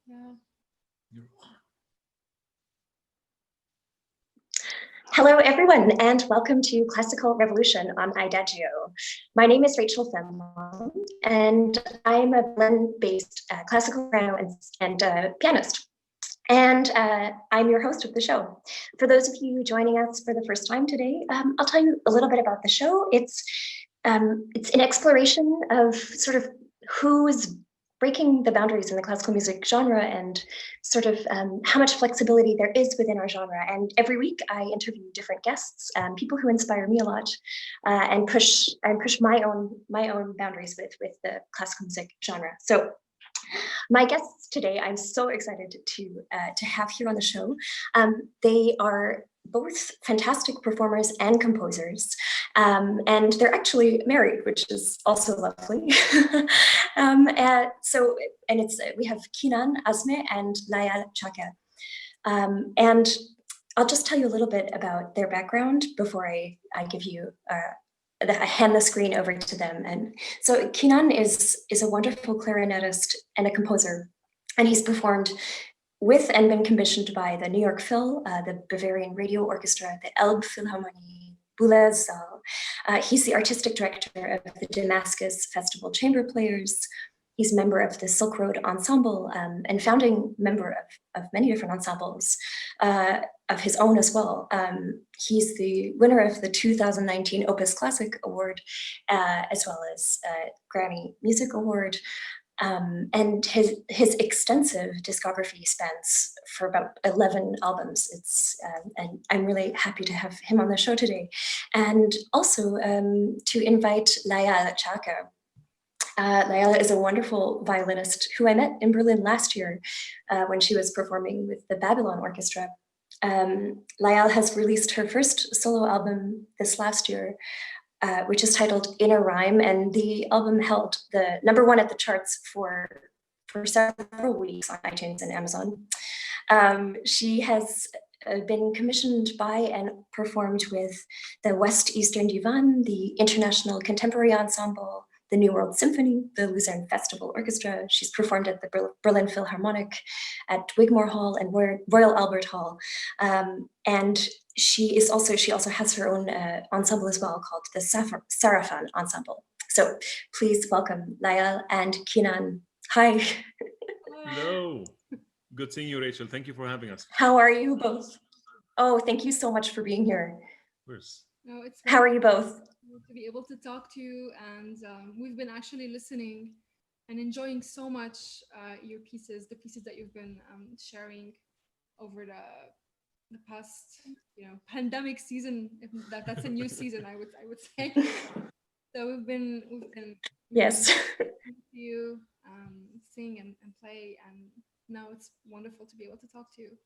Yeah. You're on. Hello, everyone, and welcome to Classical Revolution on IDAGIO. My name is Rachel Fenlon, and I'm a Berlin-based classical piano and pianist. And I'm your host of the show. For those of you joining us for the first time today, I'll tell you a little bit about the show. It's an exploration of sort of who's breaking the boundaries in the classical music genre and sort of how much flexibility there is within our genre. And every week I interview different guests, people who inspire me a lot, and push my own boundaries with the classical music genre. So my guests today, I'm so excited to have here on the show. They are both fantastic performers and composers, and they're actually married, which is also lovely. We have Kinan Azmeh and Layale Chaker, and I'll just tell you a little bit about their background before I give you. I hand the screen over to them. And so Kinan is a wonderful clarinettist and a composer, and he's performed with and been commissioned by the New York Phil, the Bavarian Radio Orchestra, the Elbphilharmonie, Boulez Saal. He's the artistic director of the Damascus Festival Chamber Players. He's a member of the Silk Road Ensemble, and founding member of many different ensembles of his own as well. He's the winner of the 2019 Opus Classic Award, as well as Grammy Music Award. And his extensive discography spans for about 11 albums. And I'm really happy to have him on the show today. And also to invite Layale Chaker. Layale is a wonderful violinist who I met in Berlin last year when she was performing with the Babylon Orchestra. Layale has released her first solo album this last year, which is titled Inner Rhyme, and the album held the #1 at the charts for several weeks on iTunes and Amazon. She has been commissioned by and performed with the West Eastern Divan, the International Contemporary Ensemble, the New World Symphony, the Lucerne Festival Orchestra. She's performed at the Berlin Philharmonic, at Wigmore Hall and Royal Albert Hall. And she also has her own ensemble as well called the Sarafan Ensemble. So please welcome Layale and Kinan. Hi. Hello. Good seeing you, Rachel. Thank you for having us. How are you both? Oh, thank you so much for being here. Of course. No, it's How are you both? to be able to talk to you, and we've been actually listening and enjoying so much your pieces, the pieces that you've been sharing over the past, pandemic season. If that's a new season, I would say. So we've been Yes. to you sing and play, and now it's wonderful to be able to talk to you.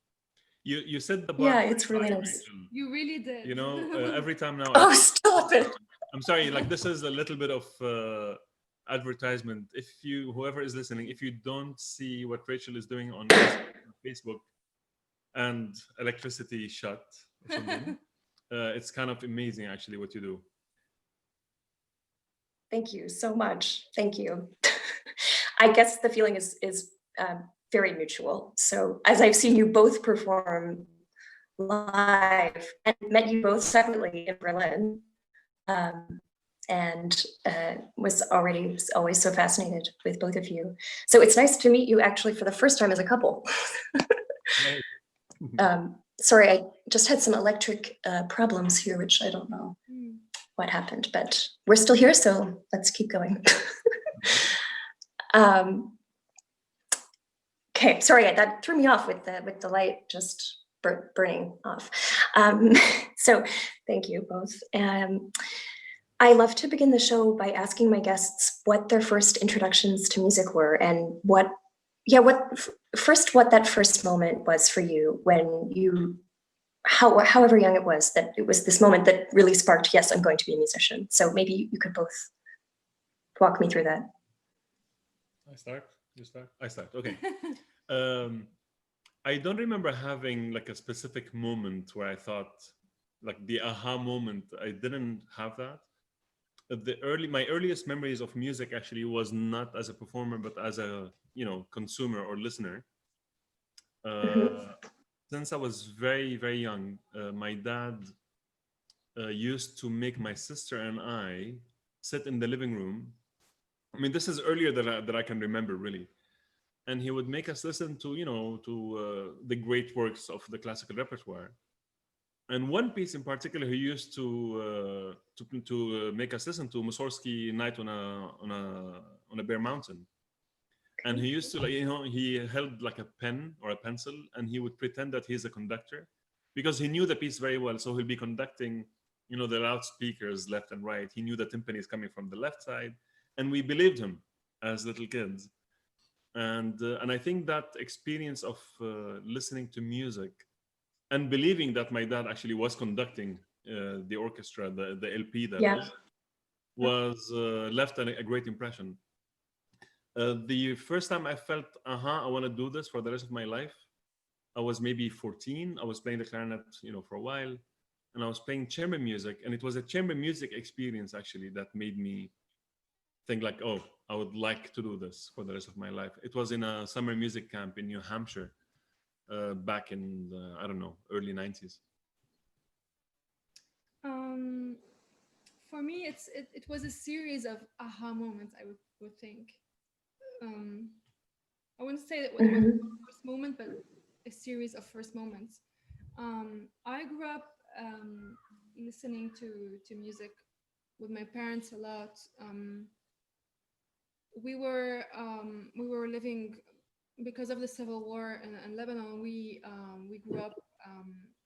You said the bar. Yeah, it's really nice. Rachel. You really did. Every time now. Oh, stop it. I'm sorry. Like, this is a little bit of advertisement. If whoever is listening, if you don't see what Rachel is doing on Facebook and electricity shut or something, it's kind of amazing actually what you do. Thank you so much. Thank you. I guess the feeling is very mutual. So as I've seen you both perform live and met you both separately in Berlin, and was always so fascinated with both of you. So it's nice to meet you actually for the first time as a couple. Sorry, I just had some electric problems here, which I don't know what happened, but we're still here, so let's keep going. Okay, sorry, that threw me off with the light just burning off. So thank you both. I love to begin the show by asking my guests what their first introductions to music were, and what that first moment was for you when you, however young it was, that it was this moment that really sparked, yes, I'm going to be a musician. So maybe you could both walk me through that. I start? You start? I start, okay. I don't remember having like a specific moment where I thought, like the aha moment. I didn't have that. My earliest memories of music actually was not as a performer, but as a consumer or listener. Since I was very, very young, my dad used to make my sister and I sit in the living room. I mean, this is earlier that I can remember, really. And he would make us listen to, the great works of the classical repertoire. And one piece in particular, he used to make us listen to Mussorgsky Night on a Bare Mountain. And he used to, he held like a pen or a pencil, and he would pretend that he's a conductor because he knew the piece very well. So he'll be conducting, the loudspeakers left and right. He knew the timpani is coming from the left side, and we believed him as little kids. And I think that experience of listening to music and believing that my dad actually was conducting the orchestra, the LP that is, was left a great impression. The first time I felt, I want to do this for the rest of my life, I was maybe 14. I was playing the clarinet, for a while, and I was playing chamber music. And it was a chamber music experience, actually, that made me think like, oh, I would like to do this for the rest of my life. It was in a summer music camp in New Hampshire back in, I don't know, early 90s. For me, it was a series of aha moments, I would think. I wouldn't say that it was the first moment, but a series of first moments. I grew up listening to music with my parents a lot. We were living, because of the civil war in Lebanon. We grew up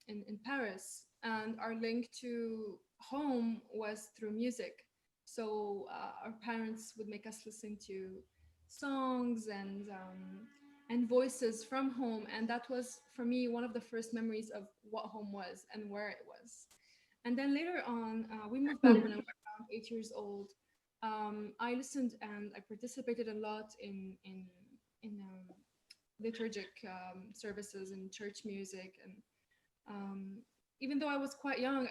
in Paris, and our link to home was through music. So our parents would make us listen to songs and voices from home, and that was for me one of the first memories of what home was and where it was. And then later on, we moved back when I was around 8 years old. I listened and I participated a lot in liturgic services and church music, and even though I was quite young,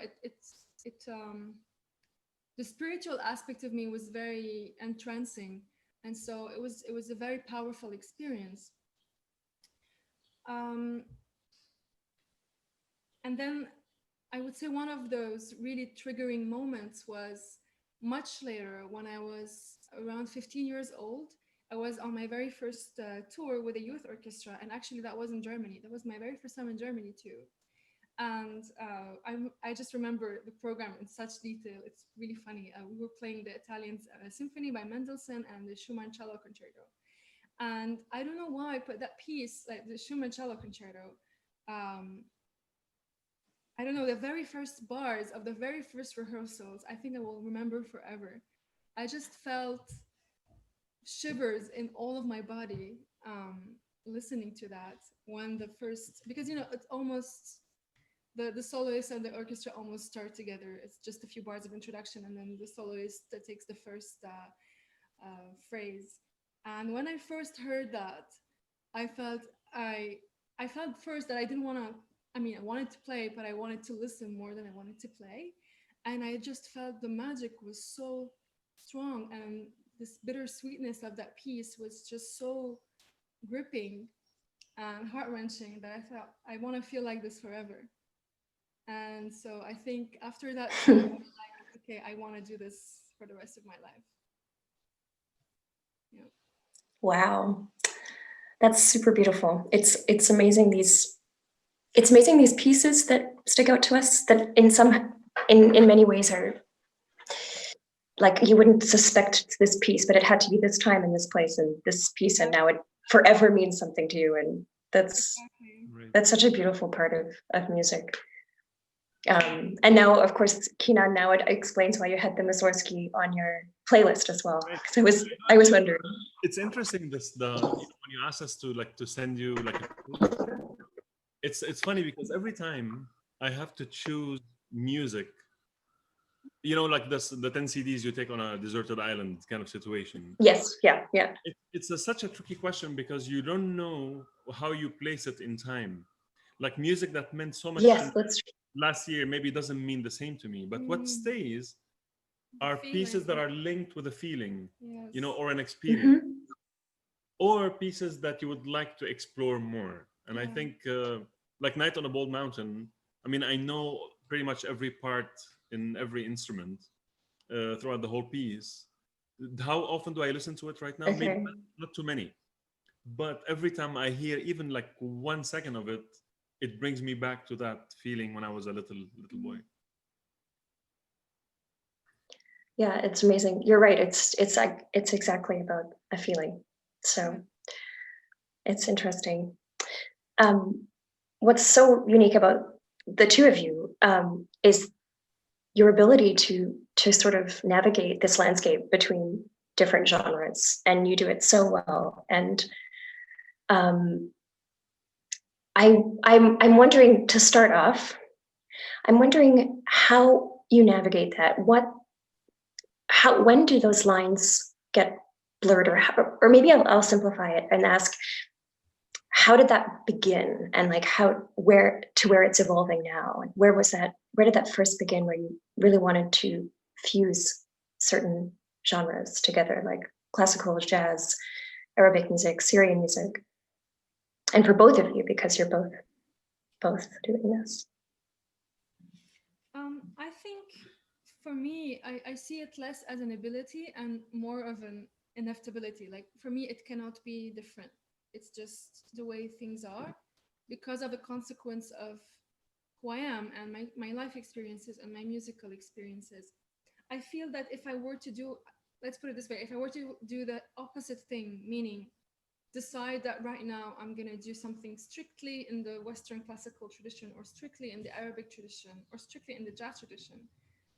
the spiritual aspect of me was very entrancing, and so it was a very powerful experience. And then I would say one of those really triggering moments was much later, when I was around 15 years old. I was on my very first tour with a youth orchestra, and actually that was in Germany. That was my very first time in Germany too. And I just remember the program in such detail. It's really funny. We were playing the Italian Symphony by Mendelssohn and the Schumann Cello Concerto. And I don't know why, but that piece, like the Schumann Cello Concerto, I don't know, the very first bars of the very first rehearsals, I think I will remember forever. I just felt shivers in all of my body listening to that. When the first, because it's almost, the soloist and the orchestra almost start together. It's just a few bars of introduction, and then the soloist that takes the first phrase. And when I first heard that, I felt first that I didn't want to. I mean, I wanted to play, but I wanted to listen more than I wanted to play. And I just felt the magic was so strong, and this bittersweetness of that piece was just so gripping and heart-wrenching that I thought, I want to feel like this forever. And so I think after that, I was like, okay, I want to do this for the rest of my life. Yeah. Wow, that's super beautiful. It's amazing these pieces that stick out to us, that in many ways are like, you wouldn't suspect this piece, but it had to be this time and this place and this piece, and now it forever means something to you. And that's such a beautiful part of music. And now, of course, Kinan, now it explains why you had the Mussorgsky on your playlist as well. Because I was wondering. It's interesting when you ask us to send you it's funny because every time I have to choose music, like this, the 10 CDs you take on a deserted island kind of situation. Yes, yeah. It's such a tricky question because you don't know how you place it in time. Like music that meant so much last year maybe doesn't mean the same to me, but what stays are pieces that are linked with a feeling, or an experience, or pieces that you would like to explore more. And I Yeah. think like Night on a Bald Mountain, I mean, I know pretty much every part in every instrument throughout the whole piece. How often do I listen to it right now? Maybe Okay. not too many. But every time I hear even like 1 second of it, it brings me back to that feeling when I was a little boy. Yeah, it's amazing. You're right. It's like it's exactly about a feeling. So it's interesting. What's so unique about the two of you is your ability to sort of navigate this landscape between different genres, and you do it so well. And I'm wondering, to start off, I'm wondering how you navigate that. When do those lines get blurred, or maybe I'll simplify it and ask, how did that begin, and like where it's evolving now? And where did that first begin, where you really wanted to fuse certain genres together, like classical, jazz, Arabic music, Syrian music? And for both of you, because you're both doing this. I think for me, I see it less as an ability and more of an inevitability. Like for me, it cannot be different. It's just the way things are because of the consequence of who I am and my life experiences and my musical experiences. I feel that if I were to do, let's put it this way, if I were to do the opposite thing, meaning decide that right now I'm going to do something strictly in the Western classical tradition or strictly in the Arabic tradition or strictly in the jazz tradition,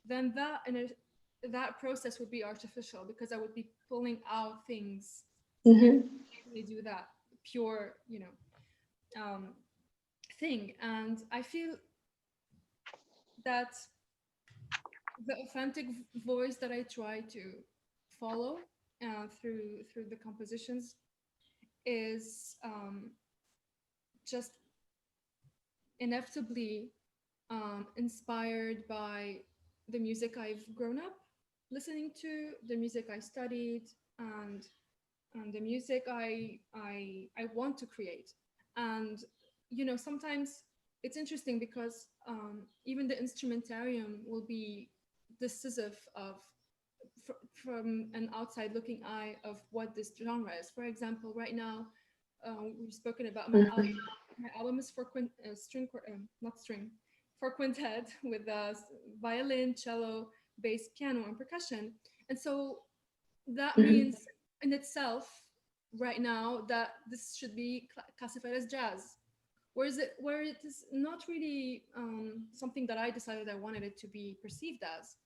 then that process would be artificial because I would be pulling out things and only do that pure, thing. And I feel that the authentic voice that I try to follow through the compositions is just inevitably inspired by the music I've grown up listening to, the music I studied, and the music I want to create. And sometimes it's interesting because even the instrumentarium will be decisive of from an outside looking eye of what this genre is. For example, right now we've spoken about my album. My album is for not string, for quintet with violin, cello, bass, piano, and percussion. And so that means in itself, right now, that this should be classified as jazz. Where it is not really something that I decided I wanted it to be perceived as,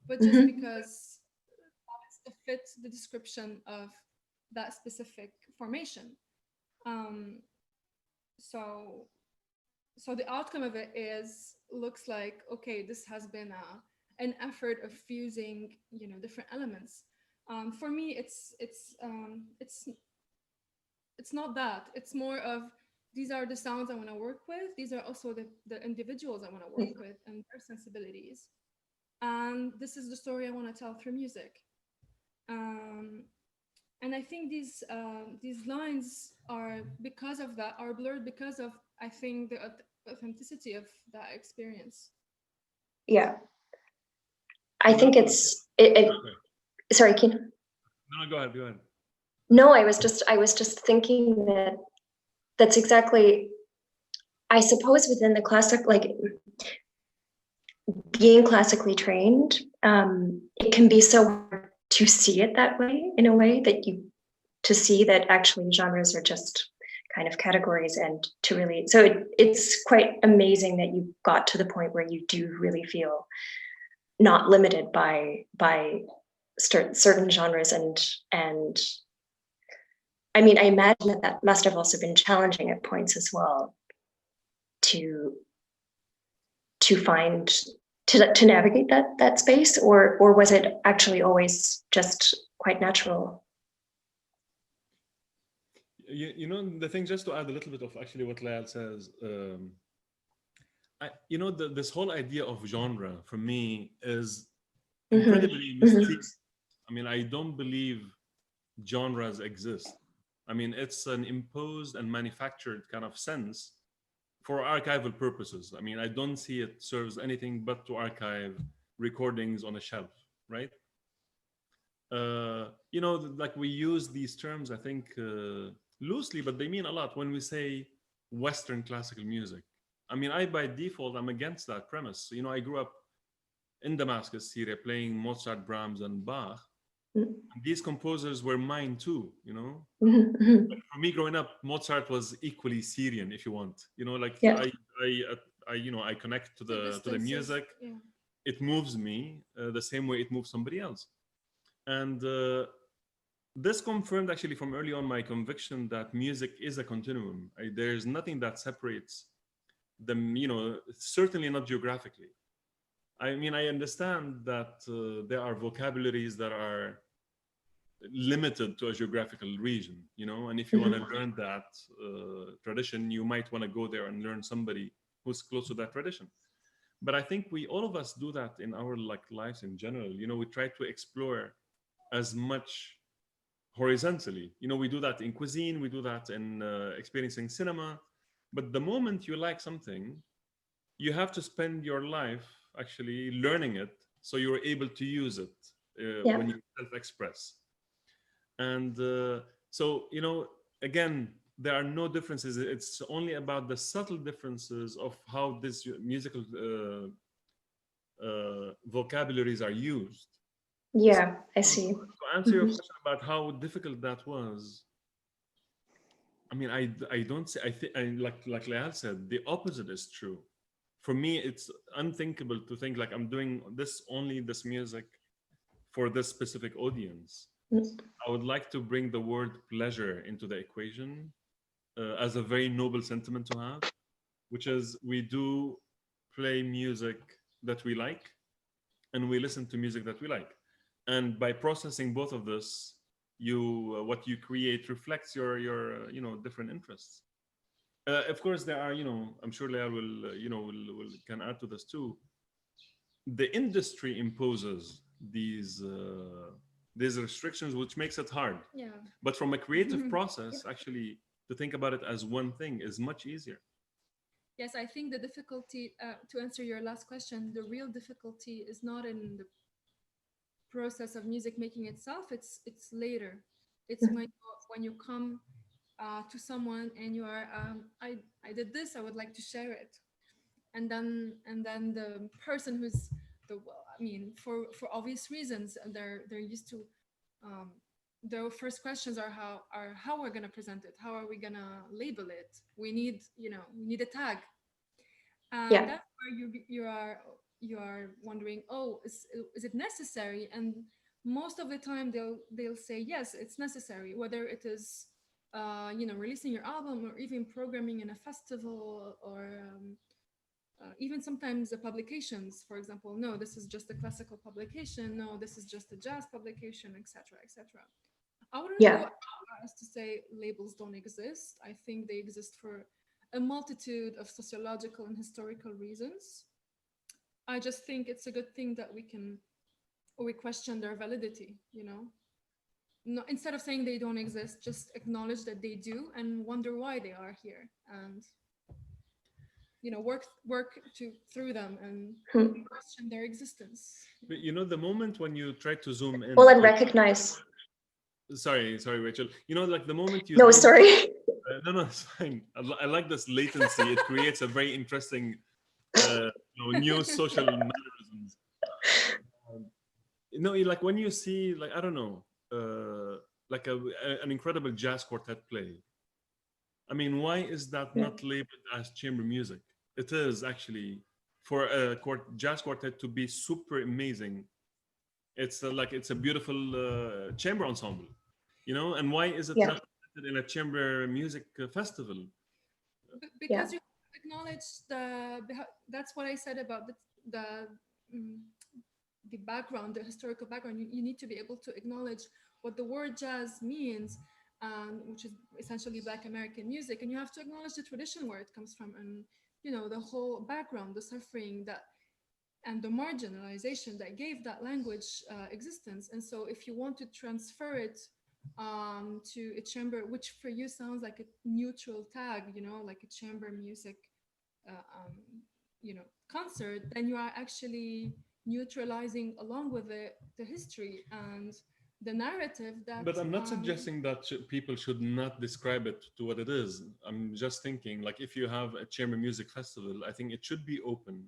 but just because it fits the description of that specific formation. Um, so so the outcome of it looks like, okay, this has been an effort of fusing different elements. For me, it's not that. It's more of, these are the sounds I want to work with. These are also the individuals I want to work with and their sensibilities. And this is the story I want to tell through music. And I think these lines are, because of that, are blurred because of, I think, the authenticity of that experience. Yeah, I think it's sorry, Kinan. No, go ahead. No, I was just thinking that that's exactly, I suppose, within the classic, like being classically trained, it can be so hard to see it that way, in a way to see that actually genres are just kind of categories, and to really, so it's quite amazing that you got to the point where you do really feel not limited by certain genres. And I mean, I imagine that must have also been challenging at points as well, to find, to navigate that space, or was it actually always just quite natural? The thing, just to add a little bit of actually what Layal says, this whole idea of genre for me is incredibly mysterious. I mean, I don't believe genres exist. I mean, it's an imposed and manufactured kind of sense for archival purposes. I mean, I don't see it serves anything but to archive recordings on a shelf, right? You know, like we use these terms, I think, loosely, but they mean a lot when we say Western classical music. I mean, I by default, I'm against that premise. You know, I grew up in Damascus, Syria, playing Mozart, Brahms, and Bach. Mhm. And these composers were mine too, you know. Mhm, mhm. For me, growing up, Mozart was equally Syrian, if you want. You know, like Yeah. you know, I connect to The the distances, music. yeah. It moves me the same way it moves somebody else. And this confirmed actually from early on my conviction that music is a continuum. There's nothing that separates them, you know, certainly not geographically. I mean, I understand that there are vocabularies that are limited to a geographical region, you know, and if you want to learn that tradition, you might want to go there and learn somebody who's close to that tradition. But I think we, all of us, do that in our like lives in general. You know, we try to explore as much horizontally. You know, we do that in cuisine, we do that in experiencing cinema. But the moment you like something, you have to spend your life actually learning it so you're able to use it Yeah. when you self-express. And so, you know, again, there are no differences. It's only about the subtle differences of how these musical vocabularies are used. Yeah, I So, see. to answer your Mhm. question about how difficult that was, I mean, I don't say, I think, like Leal said, the opposite is true. For me, it's unthinkable to think like I'm doing this music for this specific audience. Mm. I would like to bring the word pleasure into the equation as a very noble sentiment to have, which is we do play music that we like and we listen to music that we like. And by processing both of this, you what you create reflects your you know, different interests. Of course, there are, you know, I'm sure Leal will you know will can add to this too. The industry imposes these restrictions, which makes it hard. Yeah. But from a creative process, actually, to think about it as one thing is much easier. Yes, I think the difficulty, to answer your last question, the real difficulty is not in the process of music making itself. It's later. It's when you come to someone and you are, I did this. I would like to share it, and then the person who's the well, I mean, for obvious reasons, they're used to. Um, their first questions are how we're gonna present it, how are we gonna label it. We need a tag, and Yeah. that's where you are wondering, oh, is it necessary? And most of the time they'll say yes, it's necessary, whether it is releasing your album or even programming in a festival or even sometimes the publications, for example, no, this is just a classical publication, no, this is just a jazz publication, etc., etc. I wouldn't go Yeah. as to say labels don't exist. I think they exist for a multitude of sociological and historical reasons. I just think it's a good thing that we question their validity, you know? No, instead of saying they don't exist, just acknowledge that they do and wonder why they are here, and work through them and Hmm. question their existence. But you know, the moment when you try to zoom Well, in, and recognize. sorry, Rachel. You know, like the moment you No, zoom, sorry. no, it's fine. I like this latency. It creates a very interesting, new social mannerisms. Um, like when you see, like I don't know, like an incredible jazz quartet play. I mean, why is that Yeah. not labeled as chamber music? It is actually for a jazz quartet to be super amazing. It's like it's a beautiful chamber ensemble, you know. And why is it Yeah. not presented in a chamber music festival? Yeah. Because you acknowledge that's what I said about the mm, the background, the historical background. You need to be able to acknowledge what the word jazz means, which is essentially Black American music, and you have to acknowledge the tradition where it comes from, and the whole background, the suffering that and the marginalization that gave that language existence. And so, if you want to transfer it to a chamber, which for you sounds like a neutral tag, you know, like a chamber music, uh, um, you know, concert, then you are actually neutralizing along with the history and the narrative that But I'm not suggesting that people should not describe it to what it is. I'm just thinking, like, if you have a chamber music festival, I think it should be open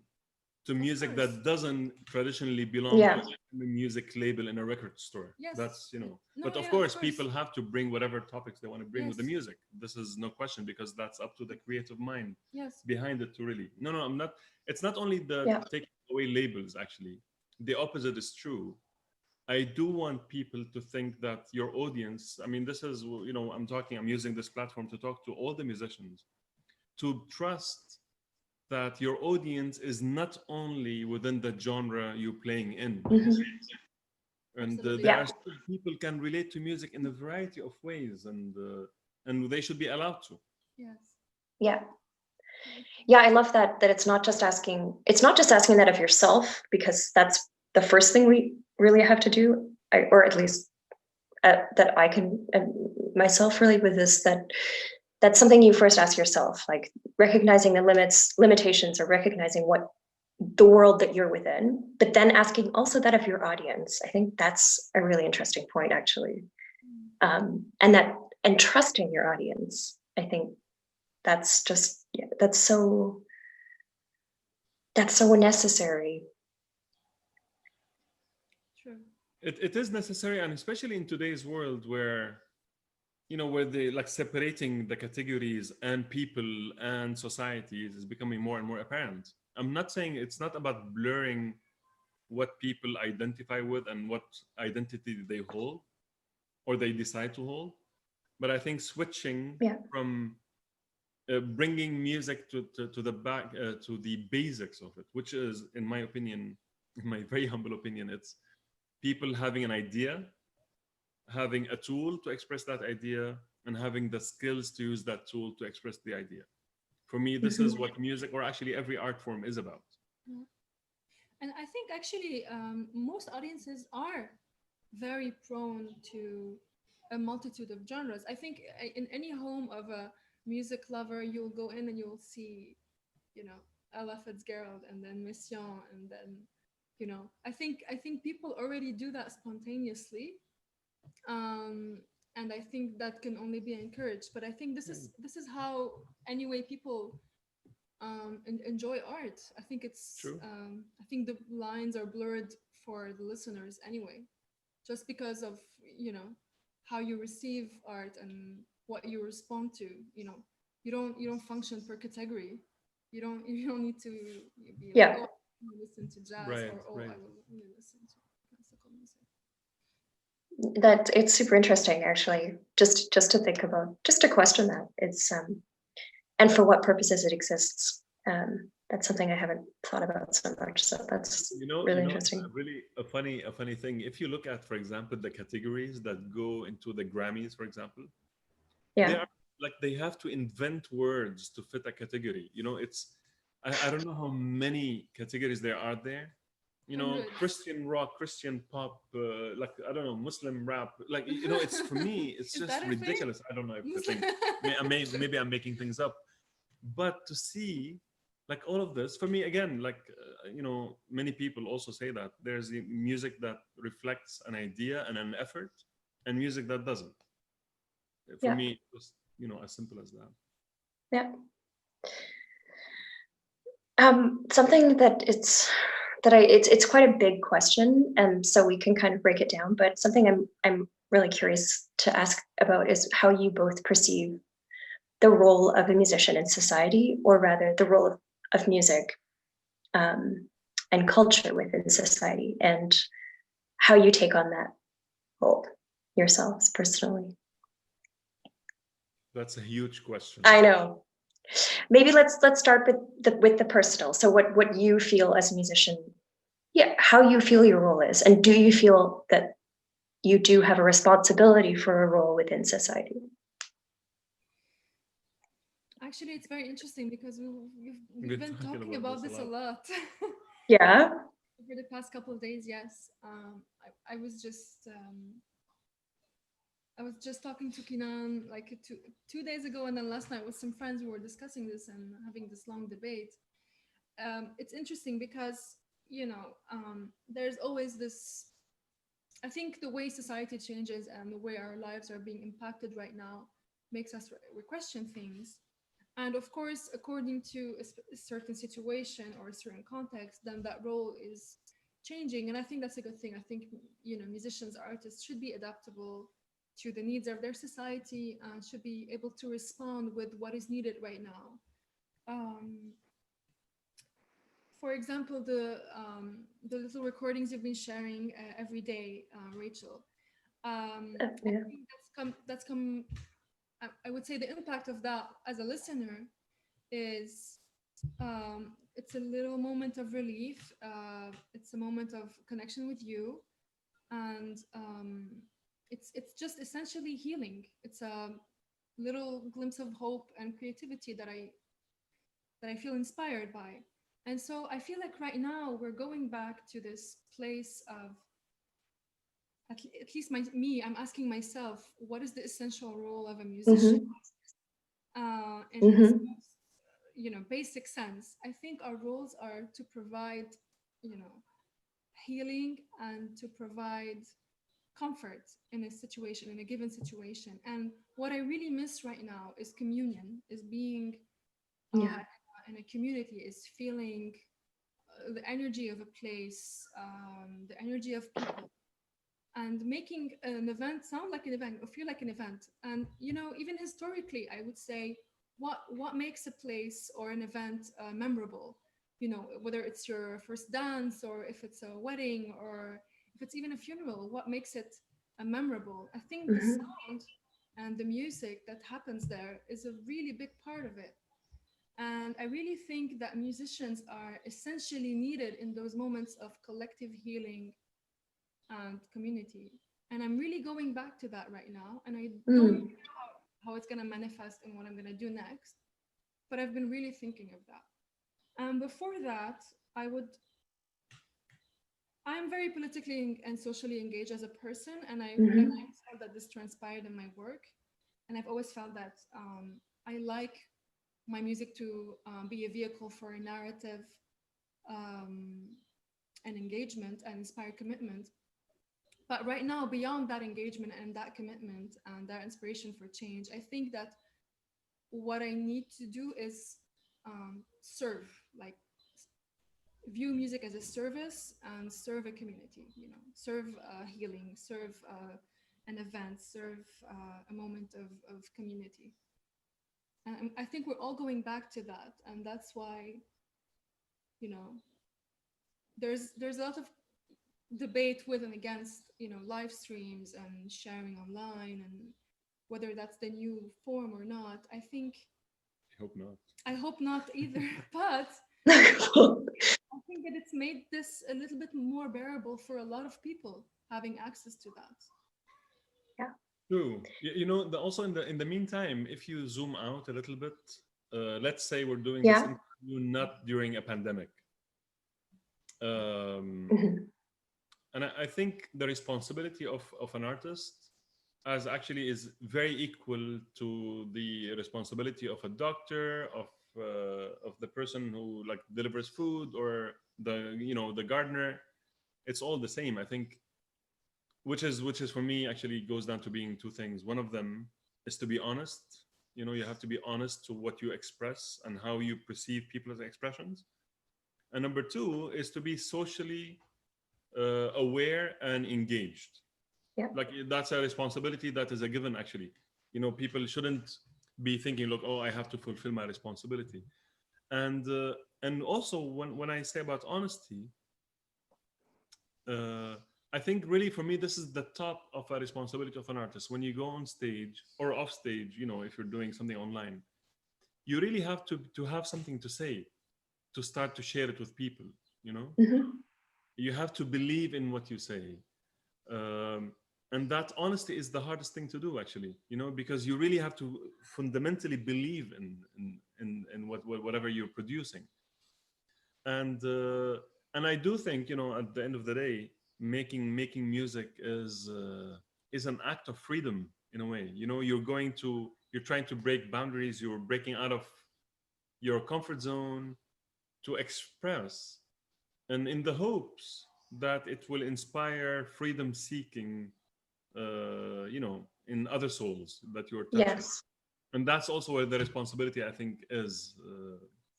to of music course, that doesn't traditionally belong to Yeah. a chamber music label in a record store. yes, That's, you know, no, but of yeah, of course, course, people have to bring whatever topics they want to bring with the yes, music. This is no question because that's up to the creative mind yes, behind it to really. No, I'm not. It's not only the Yeah. taking away labels, actually. The opposite is true. I do want people to think that your audience, I mean, this is, you know, I'm using this platform to talk to all the musicians, to trust that your audience is not only within the genre you're playing in. Mhm. And absolutely, there Yeah. are still people can relate to music in a variety of ways, and they should be allowed to. yes, Yeah. I Yeah, I love that it's not just asking that of yourself, because that's the first thing we really have to do, or at least that I can myself relate with this, that's something you first ask yourself, like recognizing the limitations, or recognizing what the world that you're within, but then asking also that of your audience. I think that's a really interesting point, actually. mm, And trusting your audience. I think that's just, yeah, that's so necessary. true, It is necessary, and especially in today's world where, you know, where they like separating the categories and people and societies is becoming more and more apparent. I'm not saying it's not about blurring what people identify with and what identity they hold or they decide to hold, but I think switching Yeah. from bringing music to the back to the basics of it, which is, in my opinion, in my very humble opinion, it's people having an idea, having a tool to express that idea, and having the skills to use that tool to express the idea. For me, this is Mhm. what music, or actually every art form, is about. yeah. And I think actually most audiences are very prone to a multitude of genres. I think in any home of a music lover, you'll go in and you'll see, you know, Ella Fitzgerald and then Mission and then, you know, I think people already do that spontaneously, um, and I think that can only be encouraged. But I think this is how anyway people enjoy art. I think True. I think the lines are blurred for the listeners anyway, just because of, you know, how you receive art and what you respond to. You know, you don't function per category. You don't need to be like, Yeah. oh, I will listen to jazz, Right, or oh, right. I will only listen to classical music. That it's super interesting, actually, just to think about, just to question that. It's and for what purposes it exists. That's something I haven't thought about so much. So that's You really know, interesting. really a funny thing. If you look at, for example, the categories that go into the Grammys, for example, they Yeah. are like they have to invent words to fit a category. You know, I don't know how many categories there are there. You know, Hundreds. Christian rock, Christian pop, like I don't know, Muslim rap. Like, you know, it's, for me, it's Is that just a thing? ridiculous. I don't know if the thing. Maybe I'm making things up, but to see like all of this, for me, again, like you know, many people also say that there's the music that reflects an idea and an effort, and music that doesn't. For Yeah. me, it was, you know, as simple as that. Yeah. Something it's quite a big question, and so we can kind of break it down. But something I'm really curious to ask about is how you both perceive the role of a musician in society, or rather the role of music um, and culture within society, and how you take on that role yourselves personally. That's a huge question. I know. Maybe let's start with the personal. So what you feel as a musician, yeah, how you feel your role is, and do you feel that you do have a responsibility for a role within society? Actually, it's very interesting because We've we've been been talking talking about about this a this a lot. lot. Yeah. Over the past couple of days, yes. I was just I was just talking to Kinan like 2 days ago, and then last night with some friends we were discussing this and having this long debate. It's interesting because there's always this. I think the way society changes and the way our lives are being impacted right now makes us question things. And of course, according to a certain situation or a certain context, then that role is changing. And I think that's a good thing. I think, musicians, artists should be adaptable to the needs of their society and should be able to respond with what is needed right now. Um, for example, the little recordings you've been sharing every day, Rachel. I Yeah. think that's come. I would say the impact of that as a listener is it's a little moment of relief. It's a moment of connection with you, and it's just essentially healing. It's a little glimpse of hope and creativity that I feel inspired by. And so I feel like right now we're going back to this place of at least I'm asking myself, what is the essential role of a musician? Mm-hmm. In its Mm-hmm. most, basic sense. I think our roles are to provide, you know, healing and to provide comfort in a situation, in a given situation. And what I really miss right now is communion, is being Yeah. in a community, is feeling the energy of a place, the energy of people, and making an event sound like an event or feel like an event. And even historically, I would say what makes a place or an event memorable. Whether it's your first dance or if it's a wedding or if it's even a funeral, what makes it memorable? I think the Mm-hmm. sound and the music that happens there is a really big part of it. And I really think that musicians are essentially needed in those moments of collective healing and community. And I'm really going back to that right now. And I don't know Mm. how it's going to manifest in what I'm going to do next, but I've been really thinking of that. And before that, I would, I'm very politically and socially engaged as a person. And I've Mm-hmm. always felt that this transpired in my work. And I've always felt that I like my music to be a vehicle for a narrative um, and engagement and inspired commitment. But right now, beyond that engagement and that commitment and that inspiration for change, I think that what I need to do is serve, like view music as a service and serve a community, serve healing, serve an event, serve a moment of community. And I think we're all going back to that. And that's why, you know, there's a lot of debate with and against live streams and sharing online and whether that's the new form or not. I hope not. I hope not either. But I think that it's made this a little bit more bearable for a lot of people having access to that. Yeah. True. Also in the meantime, if you zoom out a little bit, let's say we're doing this Yeah. interview not during a pandemic. Um, Mm-hmm. and I think the responsibility of an artist as actually is very equal to the responsibility of a doctor, of the person who like delivers food, or the gardener. It's all the same, I think. Which is for me actually goes down to being two things. One of them is to be honest. You have to be honest to what you express and how you perceive people's expressions. And number two is to be socially aware and engaged. Yeah. Like that's a responsibility that is a given actually. People shouldn't be thinking, look, oh, I have to fulfill my responsibility. And also when I say about honesty, uh, I think really for me this is the top of a responsibility of an artist. When you go on stage or off stage, if you're doing something online, you really have to have something to say, to start to share it with people. Mm-hmm. You have to believe in what you say. um, and that honesty is the hardest thing to do actually, because you really have to fundamentally believe in whatever you're producing. And I do think, at the end of the day, making music is an act of freedom in a way. You know, you're trying to break boundaries, you're breaking out of your comfort zone to express, and in the hopes that it will inspire freedom seeking, you know, in other souls that you're touching. Yes. And that's also where the responsibility, I think, is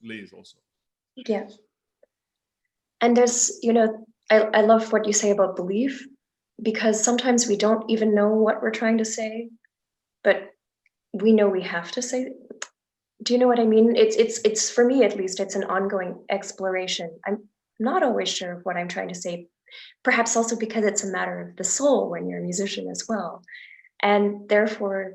lays also. Yeah. And there's, you know, I love what you say about belief, because sometimes we don't even know what we're trying to say, but we know we have to say. Do you know what I mean? It's for me, at least, it's an ongoing exploration. I'm not always sure of what I'm trying to say, perhaps also because it's a matter of the soul when you're a musician as well. And therefore,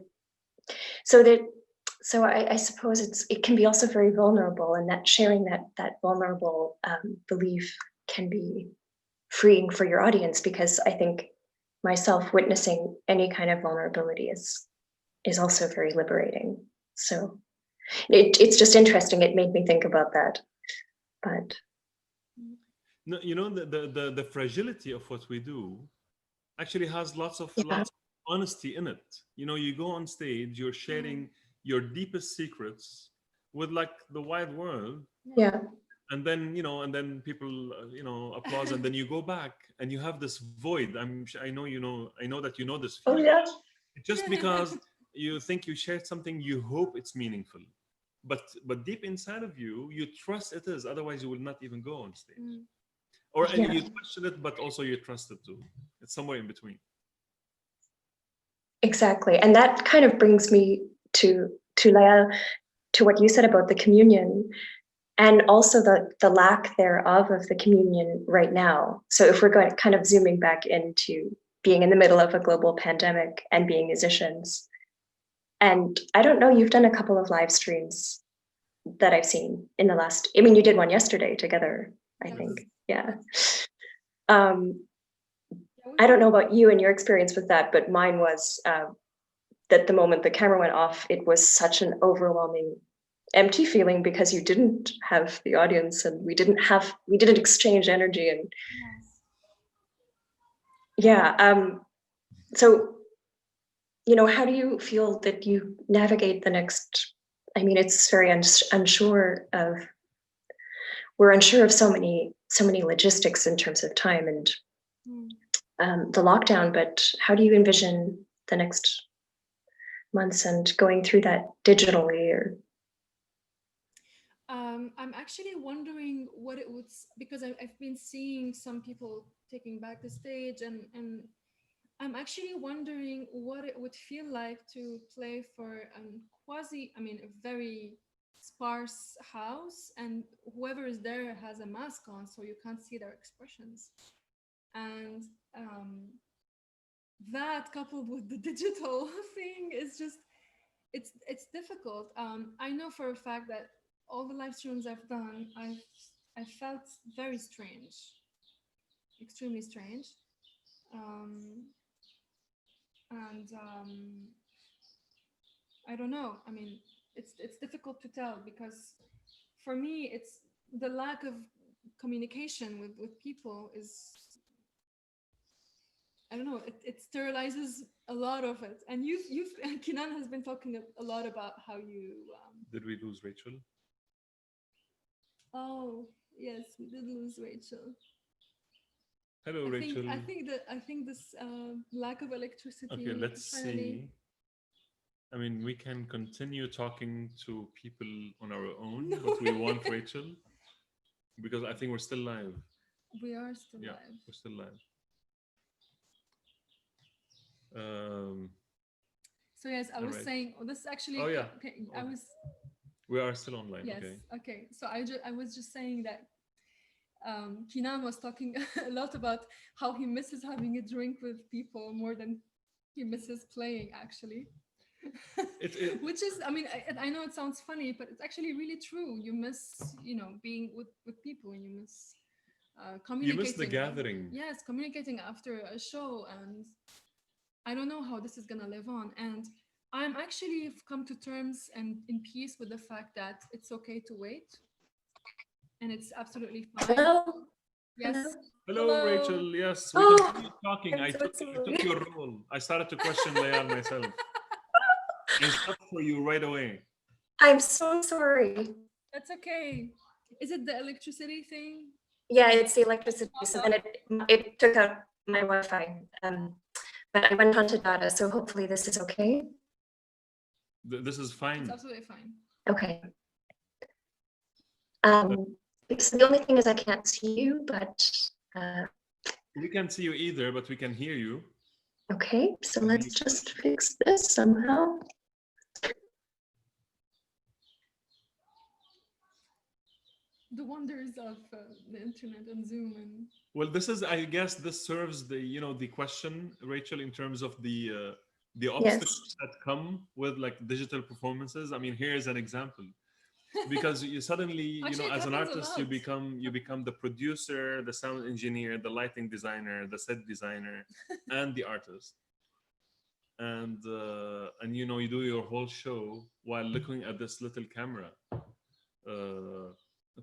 so I suppose it can be also very vulnerable, and that sharing that vulnerable belief can be freeing for your audience, because I think myself witnessing any kind of vulnerability is also very liberating. So it's just interesting. It made me think about that. But No, you know, the fragility of what we do actually has lots of honesty in it. You know, you go on stage, you're sharing your deepest secrets with like the wide world. yeah. And then, you know, and then people, you know, applause, and then you go back and you have this void. I know, you know, I know that you know this Oh feeling. yeah. Just because you think you shared something, you hope it's meaningful. But deep inside of you, you trust it is. Otherwise, you will not even go on stage. Or and Yeah. you question it, but also you trust it too. It's somewhere in between. Exactly. And that kind of brings me to Layal, to what you said about the communion, and also the lack thereof of the communion right now. So if we're going kind of zooming back into being in the middle of a global pandemic and being musicians, and I don't know, you've done a couple of live streams that I've seen in the last, I mean, you did one yesterday together, I think. Yeah. I don't know about you and your experience with that, but mine was that the moment the camera went off, it was such an overwhelming empty feeling, because you didn't have the audience, and we didn't exchange energy. And yeah, so, you know, how do you feel that you navigate the next, I mean, it's very we're unsure of so many logistics in terms of time and the lockdown, but how do you envision the next months and going through that digitally? Or I'm actually wondering what it would, because I've been seeing some people taking back the stage, and I'm actually wondering what it would feel like to play for a very sparse house, and whoever is there has a mask on, so you can't see their expressions. And that coupled with the digital thing is just, it's difficult. I know for a fact that all the live streams I've done, I felt very strange, extremely strange. And I don't know. I mean, it's difficult to tell, because for me, it's the lack of communication with people is, I don't know. It sterilizes a lot of it. And you've Kinan has been talking a lot about how you. Did we lose Rachel? Oh yes, we did lose Rachel. Hello, Rachel. I think this lack of electricity. Okay, let's finally... see. I mean, we can continue talking to people on our own, No but we way. want Rachel, because I think we're still live. We are still Yeah, live. we're still live. So yes, I was right. saying. Oh, this is actually. Oh yeah. Okay, Oh, I was. we are still online. Yes. Okay. Okay. So I was just saying that Kinan was talking a lot about how he misses having a drink with people more than he misses playing, actually. Which is, I mean, I know it sounds funny, but it's actually really true. You miss, being with people, and you miss communicating. You miss the gathering. Yes, communicating after a show, and I don't know how this is gonna live on. And I'm actually come to terms and in peace with the fact that it's okay to wait, and it's absolutely fine. well, Yes. Hello, Rachel. Yes, we Oh, continue talking. I'm I so took sorry. your role. I started to question Layal myself. I stopped for you right away. I'm so sorry. That's okay. Is it the electricity thing? Yeah, it's the electricity. So then it took out my Wi-Fi. But I went onto data, so hopefully this is okay. This is It's fine. absolutely fine. Okay. So the only thing is I can't see you, but We can't see you either, but we can hear you. okay. So let's just fix this somehow. The wonders of the internet and Zoom and Well, this is, I guess, this serves the, the question, Rachel, in terms of the obstacles that come with like digital performances. I mean, here's an example. Because you suddenly, Actually, it as an happens a artist, you lot. become the producer, the sound engineer, the lighting designer, the set designer, and the artist. And you do your whole show while looking at this little camera.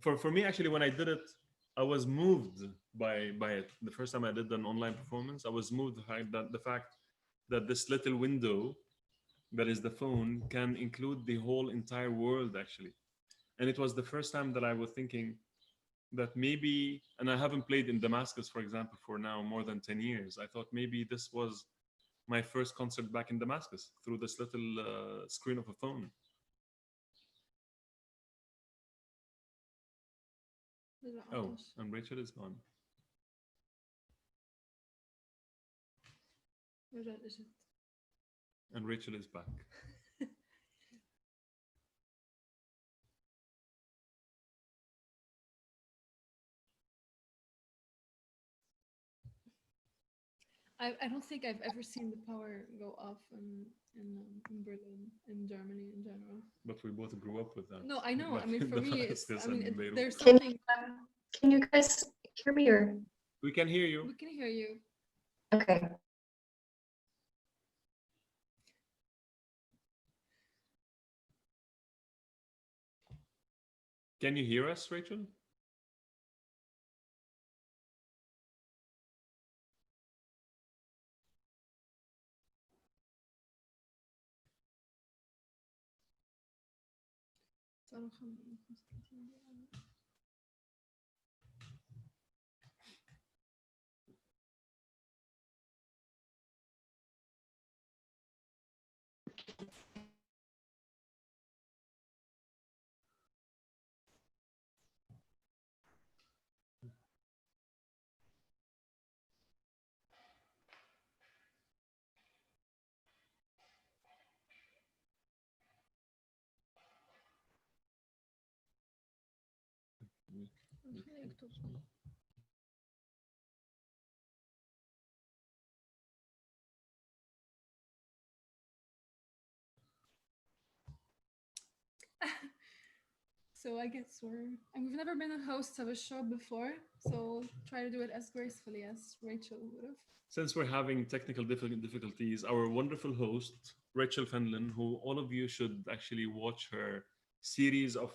For me, actually, when I did it, I was moved by it. The first time I did an online performance, I was moved by the fact that this little window that is the phone can include the whole entire world, actually. And it was the first time that I was thinking that maybe, and I haven't played in Damascus, for example, for now more than 10 years. I thought maybe this was my first concert back in Damascus through this little screen of a phone. Oh, and Rachel is gone. And Rachel is back. I don't think I've ever seen the power go off in Berlin, in Germany in general. But we both grew up with that. No, I know. Back I mean, in for me, it's, Damascus I mean, and Beirut. there's something. Can you guys hear me or? We can hear you. We can hear you. Okay. Can you hear us, Rachel? So I guess and we've never been a host of a show before, so try to do it as gracefully as Rachel would have. Since we're having technical difficulties, our wonderful host, Rachel Fenlon, who all of you should actually watch her series of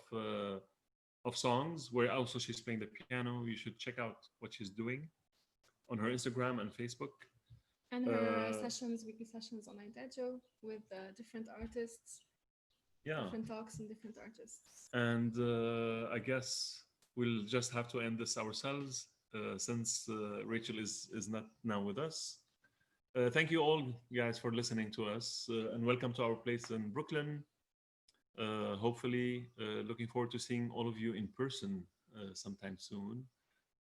songs, where also she's playing the piano. You should check out what she's doing on her Instagram and Facebook. And her weekly sessions on IDAGIO with different artists. Yeah. Different talks and different artists. And I guess we'll just have to end this ourselves since Rachel is not now with us. Thank you all, guys, for listening to us, and welcome to our place in Brooklyn. Hopefully, looking forward to seeing all of you in person sometime soon.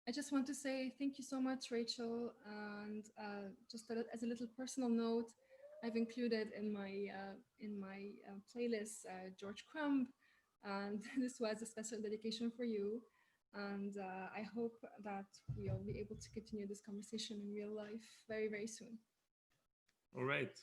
I just want to say thank you so much, Rachel. And just as a little personal note, I've included in my playlist George Crumb, and this was a special dedication for you. And I hope that we'll be able to continue this conversation in real life very, very soon. All right.